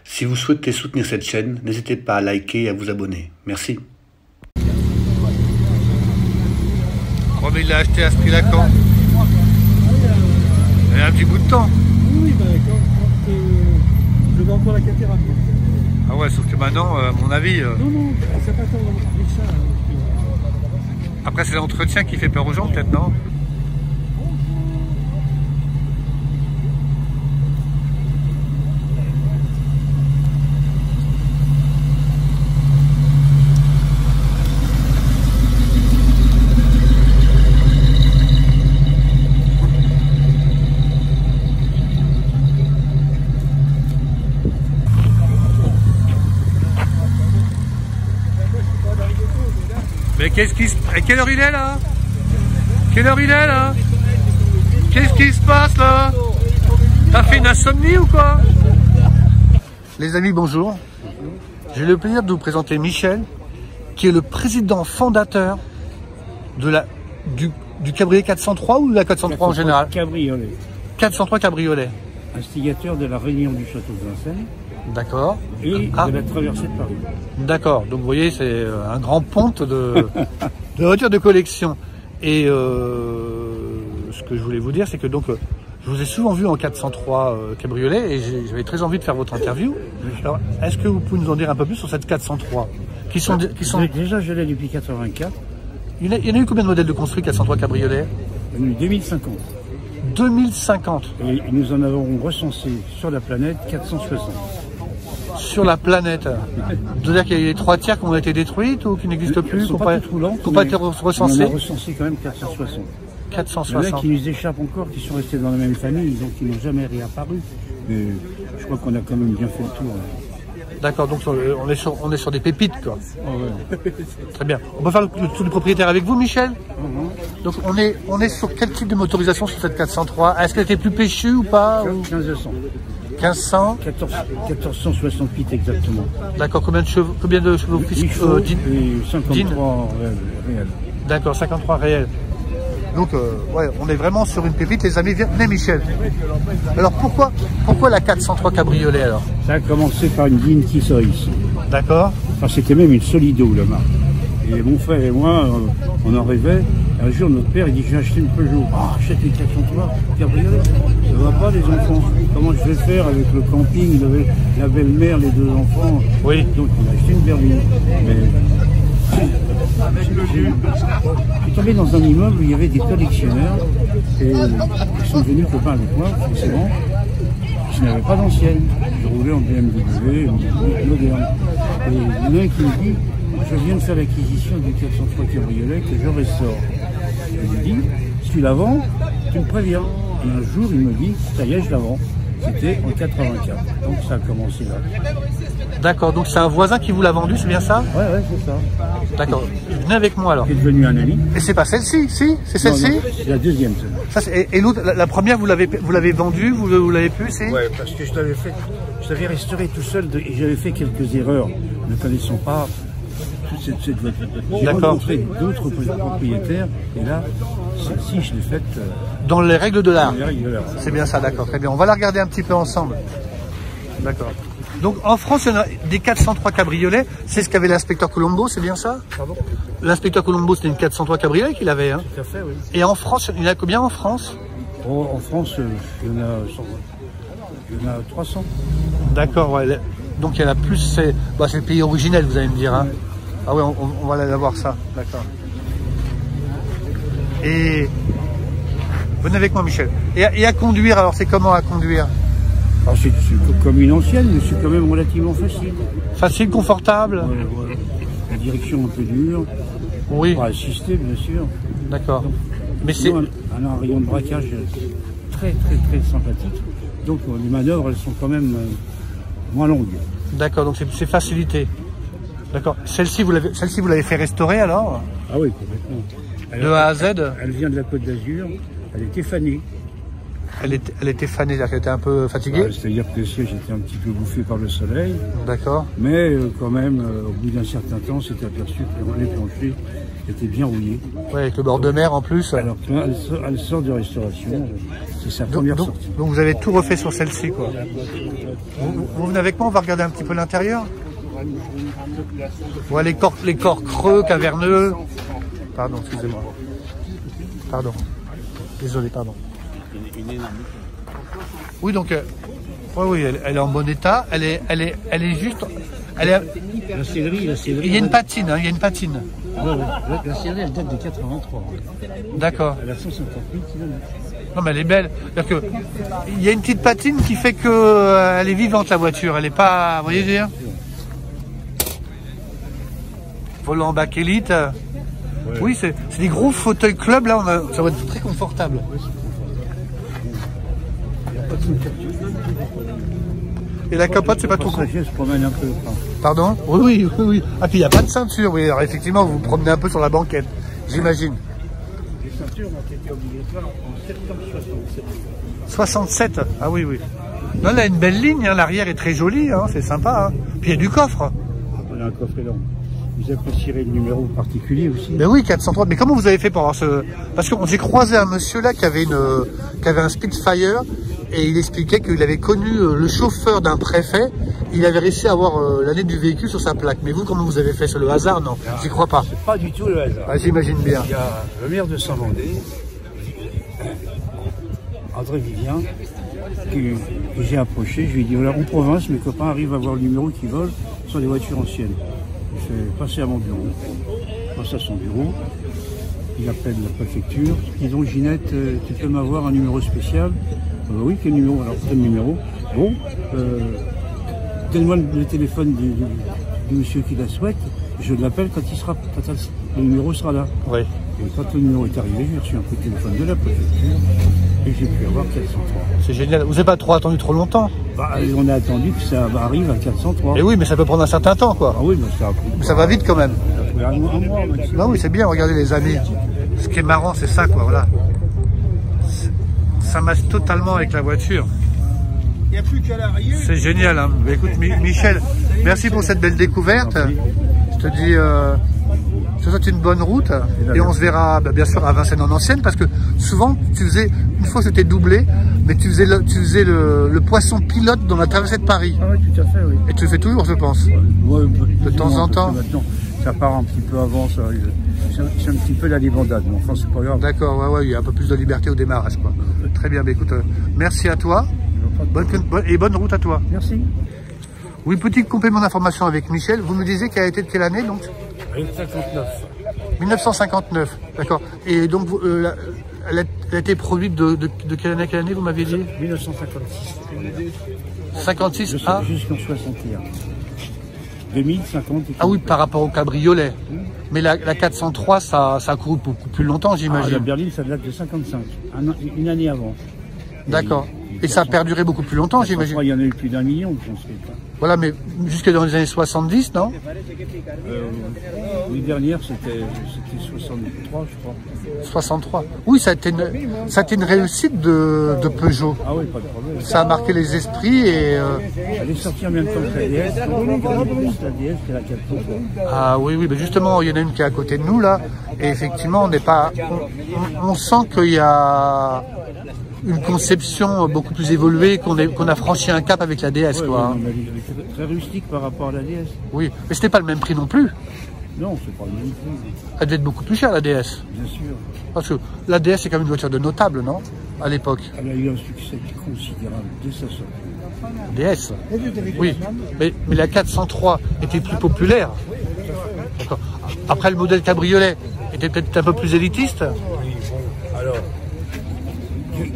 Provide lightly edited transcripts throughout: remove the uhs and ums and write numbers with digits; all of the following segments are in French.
Si vous souhaitez soutenir cette chaîne, n'hésitez pas à liker et à vous abonner. Merci. Oh, mais il l'a acheté à ce prix-là quand? Il y a un petit bout de temps. Oui, bah, quand je vais encore la catéra. Ah ouais, sauf que maintenant, à mon avis... Non, ça n'a pas tant avec ça. Après, c'est l'entretien qui fait peur aux gens, peut-être, non? Mais qu'est-ce qui se... Quelle heure il est là? Quelle heure il est là? Qu'est-ce qui se passe là? T'as fait une insomnie ou quoi? Les amis, bonjour. J'ai le plaisir de vous présenter Michel, qui est le président fondateur de du cabriolet 403 ou de la 403 en général? Cabriolet. 403 cabriolet. Instigateur de la réunion du château de Vincennes. D'accord. Et de la traversée de Paris. D'accord. Donc vous voyez, c'est un grand ponte de voitures de collection. Et ce que je voulais vous dire, c'est que donc je vous ai souvent vu en 403 cabriolet et j'avais très envie de faire votre interview. Alors, est-ce que vous pouvez nous en dire un peu plus sur cette 403 qui sont... Déjà, je l'ai depuis 84. Il y en a eu combien de modèles de construits 403 cabriolet? 2050. 2050. Et nous en avons recensé sur la planète 460. Sur la planète. C'est-à-dire qu'il y a les 3 tiers qui ont été détruites ou qui n'existent plus, qui n'ont pas été recensées? On a recensé quand même 460. 460. Il y en a qui nous échappent encore, qui sont restés dans la même famille, donc qui n'ont jamais réapparu. Mais je crois qu'on a quand même bien fait le tour. D'accord, donc on est sur des pépites, quoi. Oh ouais. Très bien. On peut faire le tour du propriétaire avec vous, Michel? Donc on est sur quel type de motorisation sur cette 403? Est-ce qu'elle était plus péchue ou pas? 1500. 1500? 1468 exactement. D'accord, combien de chevaux et 53 réels. D'accord, 53 réels. Donc, ouais, on est vraiment sur une pépite, les amis. Venez, Michel. Alors, pourquoi la 403 cabriolet, alors? Ça a commencé par une Dean Tissoïs. D'accord. Enfin, c'était même une Solido, la marque. Et mon frère et moi, on en rêvait. Un jour, notre père, il dit, j'ai acheté une Peugeot. Ah, achète une 403 cabriolet. Ça va pas, les enfants. Comment je vais faire avec le camping, la belle-mère, les 2 enfants? Oui. Donc, on a acheté une berline. Mais... Je suis tombé dans un immeuble où il y avait des collectionneurs et ils sont devenus copains avec moi, forcément. Je n'avais pas d'ancienne. Je roulais en BMW moderne. Et il y en a un qui me dit, je viens de faire l'acquisition du 403 cabriolet que je restaure. Je lui dis, si tu la vends, tu me préviens. Et un jour, il me dit, ça y est, je la vends. C'était en 84. Donc ça a commencé là. D'accord, donc c'est un voisin qui vous l'a vendu, c'est bien ça? Ouais, c'est ça. D'accord. Venez avec moi alors. C'est devenu un ami. Et c'est pas celle-ci, si? C'est celle-ci? C'est la deuxième. Et l'autre, la première, vous l'avez vendue, vous l'avez pu, c'est? Ouais, parce que je l'avais restauré tout seul et j'avais fait quelques erreurs, ne connaissant pas toute cette voiture. J'ai rencontré d'autres propriétaires et là, celle-ci, je l'ai faite dans les règles de l'art. C'est bien ça, d'accord, très bien. On va la regarder un petit peu ensemble. D'accord. Donc en France, il y en a des 403 cabriolets. C'est ce qu'avait l'inspecteur Colombo, c'est bien ça? Pardon? L'inspecteur Colombo, c'était une 403 cabriolet qu'il avait. Hein? Tout à fait, oui. Et en France, il y en a combien en France? En France, il y en a 300. D'accord, ouais. Donc il y en a plus, c'est le pays originel, vous allez me dire. Hein? Ouais. Ah ouais, on va aller voir ça. D'accord. Et venez avec moi, Michel. Et à conduire, alors c'est comment à conduire? Alors c'est comme une ancienne, mais c'est quand même relativement facile. Facile, confortable. Ouais. La direction un peu dure. Oui. Pas assisté, bien sûr. D'accord. Mais c'est un rayon de braquage très sympathique. Donc les manœuvres, elles sont quand même moins longues. D'accord, donc c'est facilité. D'accord. Celle-ci, vous l'avez fait restaurer alors? Ah oui, complètement. De A à Z? Elle vient de la Côte d'Azur. Elle était fanée. Elle était fanée, c'est-à-dire qu'elle était un peu fatiguée. C'est-à-dire que le siège était un petit peu bouffé par le soleil. D'accord. Mais quand même, au bout d'un certain temps, s'est aperçu que les planchers étaient bien rouillés. Oui, avec le bord de mer en plus. Alors, elle sort de restauration. C'est sa première sortie. Donc vous avez tout refait sur celle-ci, quoi. Vous venez avec moi, on va regarder un petit peu l'intérieur. Ouais, les corps creux, caverneux. Pardon, excusez-moi. Pardon. Désolé, pardon. Oui, donc, oui, elle est en bon état. Elle est juste. La sellerie. Il y a une patine, hein, il y a une patine. La sellerie, elle date de 83. D'accord. Elle a 150 000 km. Non, mais elle est belle. C'est-à-dire que il y a une petite patine qui fait que elle est vivante, la voiture. Elle est pas, vous voyez dire. Volant bakélite. Ouais. Oui, c'est des gros fauteuils club là. Ça va être très confortable. Et la capote, c'est pas trop con. Je promène un peu. Pardon? Oui. Ah, puis il n'y a pas de ceinture, oui. Alors effectivement, vous vous promenez un peu sur la banquette, j'imagine. Les ceintures ont été obligatoires en septembre 67. 67? Ah oui. Non, là, une belle ligne, hein. L'arrière est très joli, hein. C'est sympa. Hein. Puis il y a du coffre. On a un coffre énorme. Vous apprécierez le numéro particulier aussi. Mais oui, 403. Mais comment vous avez fait pour avoir ce... Parce que j'ai croisé un monsieur là qui avait un Spitfire et il expliquait qu'il avait connu le chauffeur d'un préfet. Il avait réussi à avoir l'année du véhicule sur sa plaque. Mais vous, comment vous avez fait? C'est le hasard? Non, j'y crois pas. C'est pas du tout le hasard. Ah, j'imagine bien. Il y a le maire de Saint-Vendée, André Vivien, que j'ai approché. Je lui ai dit, voilà, en province, mes copains arrivent à voir le numéro qui vole sur des voitures anciennes. Je fais passer à mon bureau. Je passe à son bureau. Il appelle la préfecture. Ils disent, Ginette, tu peux m'avoir un numéro spécial? Oui, quel numéro? Alors, quel numéro? Bon, donne-moi le téléphone du monsieur qui la souhaite. Je l'appelle quand le numéro sera là. Oui. Et quand le numéro est arrivé, j'ai reçu un coup de téléphone de la préfecture et j'ai pu avoir 403. C'est génial. Vous n'avez pas attendu trop longtemps? Bah, on a attendu que ça arrive à 403. Et oui, mais ça peut prendre un certain temps, quoi. Ah oui, mais ça a pris. Mais ça va vite quand même. Ça a pris un mois. Bah oui, c'est bien, regardez les amis. Ce qui est marrant, c'est ça, quoi, voilà. Ça matche totalement avec la voiture. Il n'y a plus qu'à l'arrière. C'est génial, hein. Bah, écoute, Michel, merci pour cette belle découverte. Je te dis, je te souhaite une bonne route et on se verra bien sûr à Vincennes en Ancienne parce que souvent tu faisais, une fois c'était doublé, mais tu faisais le poisson pilote dans la traversée de Paris. Ah oui, tout à fait, oui. Et tu le fais toujours, je pense. Ouais, de temps en temps. Maintenant, ça part un petit peu avant, c'est un petit peu la débandade, mais enfin c'est pas grave. D'accord, ouais, il y a un peu plus de liberté au démarrage, quoi. Très bien, écoute, merci à toi. Bonne route à toi. Merci. Oui, petit complément d'information avec Michel. Vous me disiez qu'elle a été de quelle année donc? 1959. 1959, d'accord. Et donc, elle a été produite de quelle année vous m'aviez dit? 1956. 56 à jusqu'en 61. 2050. Ah oui, par rapport au cabriolet. Mais la 403, ça a couru beaucoup plus longtemps, j'imagine. La berline, ça date de 55, une année avant. D'accord. Et ça a perduré beaucoup plus longtemps, j'imagine. Il y en a eu plus d'1 million, je pense. Voilà, mais jusque dans les années 70, non? Les dernières, c'était 63, je crois. 63. Oui, ça a été une réussite de Peugeot. Ah oui, pas de problème. Ça a marqué les esprits et... Elle est sortie en même temps que la DS. La DS, c'est la 403. Ah oui, mais justement, il y en a une qui est à côté de nous, là. Et effectivement, on n'est pas... On sent qu'il y a une conception beaucoup plus évoluée, qu'on a franchi un cap avec la DS, ouais, quoi. Ouais, c'est très rustique par rapport à la DS. Oui, mais c'était pas le même prix non plus. Non, c'est pas le même prix. Elle devait être beaucoup plus chère, la DS. Bien sûr. Parce que la DS, c'est quand même une voiture de notable, non? À l'époque. Elle a eu un succès considérable dès sa sortie. DS. Oui, mais la 403 était plus populaire. D'accord. Après, le modèle cabriolet était peut-être un peu plus élitiste. Alors,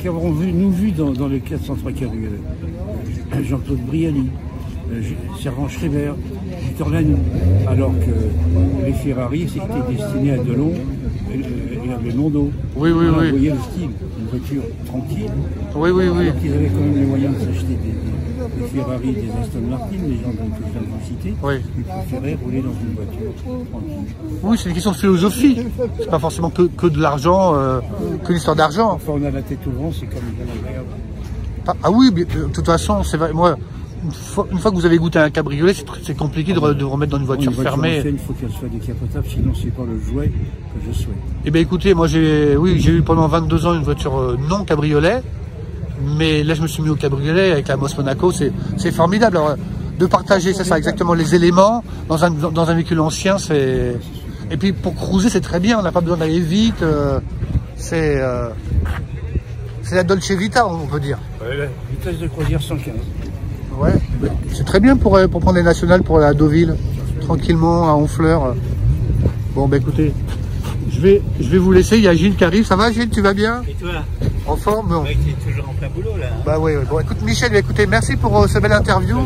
qu'avons-nous vu dans le 403 cabriolet? Jean-Claude Brialy, Servan Schreiber, Victor Lanoux, alors que les Ferrari c'était destiné à Delon et regardez le Londo. Oui, oui, Voilà, oui. vous voyez le style, une voiture tranquille. Oui, oui, oui. Alors qu'ils avaient quand même les moyens de s'acheter des Ferrari, des Aston Martin, les gens que je viens de vous citer. Oui. Ils préféraient rouler dans une voiture tranquille. Oui, c'est une question de philosophie. C'est pas forcément que de l'argent, que l'histoire d'argent. Enfin, on a la tête au vent, c'est comme bien agréable. Ah oui, de toute façon, c'est vrai. Moi, une fois que vous avez goûté un cabriolet, c'est compliqué de remettre dans une voiture fermée. Il faut qu'elle soit décapotable, sinon c'est pas le jouet que je souhaite. Eh bien écoutez, moi j'ai eu pendant 22 ans une voiture non cabriolet, mais là je me suis mis au cabriolet avec la Moss Monaco, c'est formidable. Alors, de partager, c'est ça exactement, les éléments dans un véhicule ancien, c'est... Et puis pour cruiser c'est très bien, on n'a pas besoin d'aller vite, c'est la Dolce Vita on peut dire. Ouais, vitesse de croisière 115. Ouais, c'est très bien pour prendre les nationales pour la Deauville, tranquillement à Honfleur. Bon bah écoutez, je vais vous laisser, il y a Gilles qui arrive, ça va Gilles, tu vas bien? Et toi? En forme? Non. Ouais, t'es toujours en plein boulot là. Hein. Bah oui, bon écoute Michel, écoutez, merci pour cette belle interview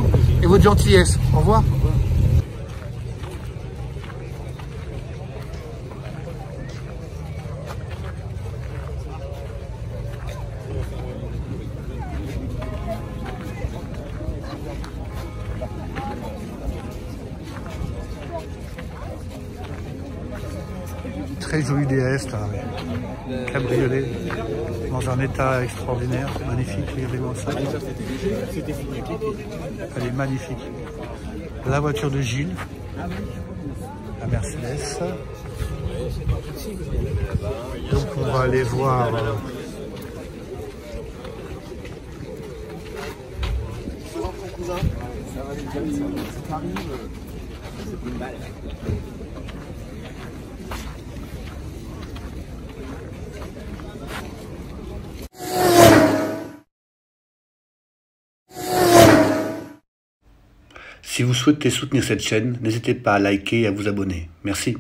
et votre gentillesse. Au revoir. Très joli DS là, cabriolet, dans un état extraordinaire, magnifique, regardez-moi ça. Elle est magnifique. La voiture de Gilles, la Mercedes. Donc on va aller voir... Si vous souhaitez soutenir cette chaîne, n'hésitez pas à liker et à vous abonner. Merci.